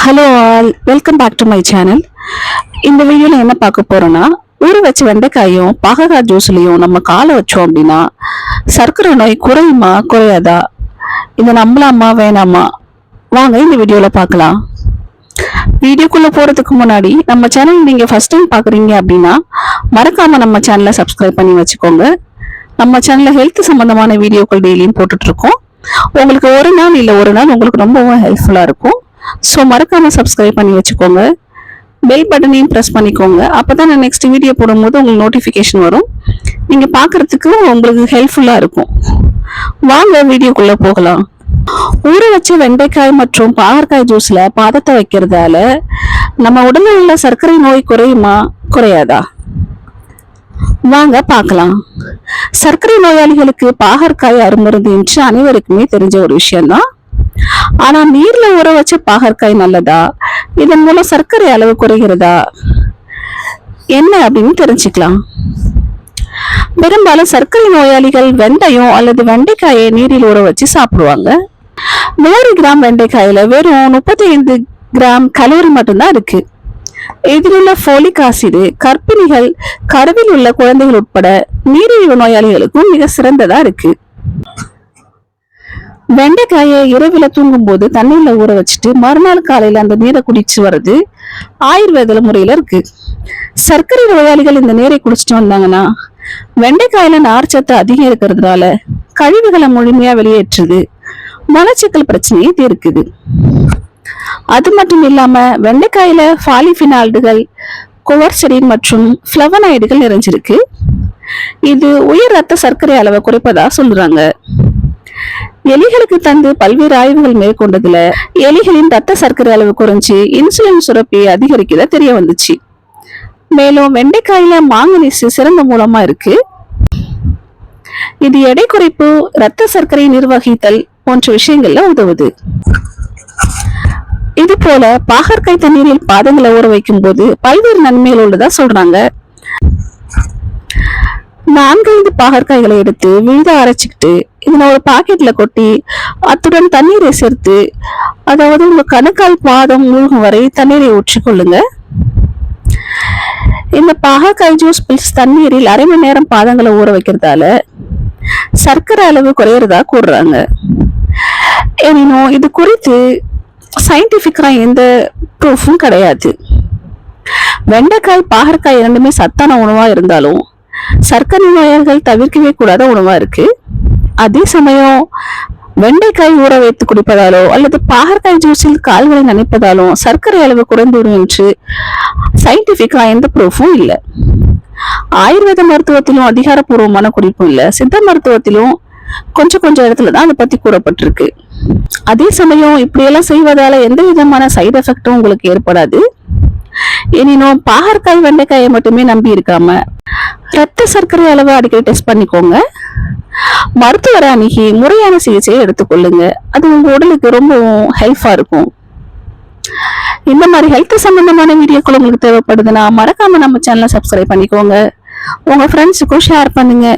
Hello all, welcome back to my channel. இந்த வீடியோவில் என்ன பார்க்க போறோம்னா, ஊற வச்ச வெண்டைக்காயும் பாகக்காய் ஜூஸ்லையும் நம்ம காலை வச்சோம் அப்படின்னா சர்க்கரை நோய் குறையுமா குறையாதா, இதை நம்பலாமா வேணாமா, வாங்க இந்த வீடியோவில் பார்க்கலாம். வீடியோக்குள்ள போறதுக்கு முன்னாடி நம்ம சேனல் நீங்க ஃபர்ஸ்ட் டைம் பாக்குறீங்க அப்படின்னா மறக்காம நம்ம சேனலை சப்ஸ்கிரைப் பண்ணி வச்சுக்கோங்க. நம்ம சேனல்ல ஹெல்த் சம்பந்தமான வீடியோக்கள் டெய்லியும் போட்டுட்டு இருக்கோம். உங்களுக்கு ஒரு நாள் இல்லை ஒரு நாள் உங்களுக்கு ரொம்பவும் ஹெல்ப்ஃபுல்லா இருக்கும். ஸோ மறக்காம சப்ஸ்கிரைப் பண்ணி வச்சுக்கோங்க. பெல் பட்டனையும் ப்ரெஸ் பண்ணிக்கோங்க. அப்பதான் நான் நெக்ஸ்ட் வீடியோ போடும்போது உங்களுக்கு நோட்டிஃபிகேஷன் வரும். நீங்க பார்க்கறதுக்கு உங்களுக்கு ஹெல்ப்ஃபுல்லா இருக்கும். வாங்க வீடியோக்குள்ள போகலாம். ஊற வச்ச வெண்டைக்காய் மற்றும் பாகற்காய் ஜூஸ்ல பாதத்தை வைக்கிறதால நம்ம உடல்ல உள்ள சர்க்கரை நோய் குறையுமா குறையாதா, வாங்க பார்க்கலாம். சர்க்கரை நோயாளிகளுக்கு பாகற்காய் அருமருந்து என்று அனைவருக்குமே தெரிஞ்ச ஒரு விஷயம்தான். ஆனா நீர்ல ஊற வச்ச பாகற்காய் நல்லதா, இதன் மூலம் சர்க்கரை அளவு குறைகிறதா, என்ன அப்படின்னு தெரிஞ்சுக்கலாம். பெரும்பாலும் சர்க்கரை நோயாளிகள் வெந்தயம் அல்லது வெண்டைக்காயை நீரில் ஊற வச்சு சாப்பிடுவாங்க. 100 கிராம் வெண்டைக்காயில வெறும் 35 கிராம் கலோரி மட்டும்தான் இருக்கு. இதில் உள்ள ஃபோலிக் ஆசிட் கர்ப்பிணிகள், கருவில் உள்ள குழந்தைகள் உட்பட நீரிழிவு நோயாளிகளுக்கும் மிக சிறந்ததா இருக்கு. வெண்டைக்காயை இரவுல தூங்கும் போது தண்ணீர்ல ஊற வச்சுட்டு மறுநாள் காலையில அந்த நீரை குடிச்சு வர்றது ஆயுர்வேத முறையில இருக்கு. சர்க்கரை நோயாளிகள் இந்த நீரை குடிச்சிட்டு வந்தாங்கன்னா வெண்டைக்காயில நார்ச்சத்து அதிகம் இருக்கிறதுனால கழிவுகளை முழுமையா வெளியேற்றுது, மலச்சிக்கல் பிரச்சனையை தீர்க்குது. அது மட்டும் இல்லாம வெண்டைக்காயில பாலிபினால்டுகள், குவர்செரின் மற்றும் பிளவனாய்டுகள் நிறைஞ்சிருக்கு. இது உயர் ரத்த சர்க்கரை அளவை குறைப்பதா சொல்றாங்க. எலிகளுக்கு தந்து பல்வேறு ஆய்வுகள் மேற்கொண்டதுல எலிகளின் ரத்த சர்க்கரை அளவு குறைஞ்சு இன்சுலின் சுரப்பி அதிகரிக்கத தெரிய வந்துச்சு. மேலும் வெண்டைக்காயில மாங்கனீஸ் சிறந்த மூலமா இருக்கு. இது எடை குறைப்பு, ரத்த சர்க்கரை நிர்வகித்தல் போன்ற விஷயங்கள்ல உதவுது. இது போல பாகற்காய் தண்ணீரில் பாதங்களை ஊற வைக்கும் போது பல்வேறு நன்மைகள் உள்ளதா சொல்றாங்க. 4-5 பாகற்காய்களை எடுத்து விழுத அரைச்சிக்கிட்டு இதுல ஒரு பாக்கெட்ல கொட்டி அத்துடன் தண்ணீரை சேர்த்து, அதாவது உங்க கணுக்கால் பாதம் மூழ்கும் வரை தண்ணீரை ஊற்றிக்கொள்ளுங்க. இந்த பாகற்காய் ஜூஸ் பில்ஸ் தண்ணீரில் அரை மணி நேரம் பாதங்களை ஊற வைக்கிறதால சர்க்கரை அளவு குறையறதா கூறுறாங்க. எனினும் இது குறித்து சயின்டிபிக்கா எந்த ப்ரூஃபும் கிடையாது. வெண்டைக்காய் பாகற்காய் இரண்டுமே சத்தான உணவா இருந்தாலும் சர்க்கரை நோயாளிகள் தவிர்க்கவே கூடாத உணவா இருக்கு. அதே சமயம் வெண்டைக்காய் ஊற வைத்து குடிப்பதாலோ அல்லது பாகற்காய் ஜூஸில் கால்களை நனைப்பதாலும் சர்க்கரை அளவு குறைந்துவிடும் என்று சயின்டிபிக்கா எந்த ப்ரூஃபும் இல்லை. ஆயுர்வேத மருத்துவத்திலும் அதிகாரப்பூர்வமான குறிப்பும் இல்லை. சித்த மருத்துவத்திலும் கொஞ்சம் இடத்துலதான் அதை பத்தி கூறப்பட்டிருக்கு. அதே சமயம் இப்படியெல்லாம் செய்வதால எந்த விதமான சைடு எஃபெக்டும் உங்களுக்கு ஏற்படாது. எனினும் பாகற்காய் வெண்டைக்காயை மட்டுமே நம்பி இருக்காம ரத்த சர்க்கரை அளவு அடிக்கடி டெஸ்ட் பண்ணிக்கோங்க. மருத்துவரை அணுகி முறையான சிகிச்சையை எடுத்துக்கொள்ளுங்க. அது உங்க உடலுக்கு ரொம்பவும் ஹெல்ப்பா இருக்கும். இந்த மாதிரி ஹெல்த் சம்பந்தமான வீடியோக்கள் உங்களுக்கு தேவைப்படுதுன்னா மறக்காம நம்ம சேனலை சப்ஸ்கிரைப் பண்ணிக்கோங்க. உங்க ஃப்ரெண்ட்ஸுக்கும் ஷேர் பண்ணுங்க.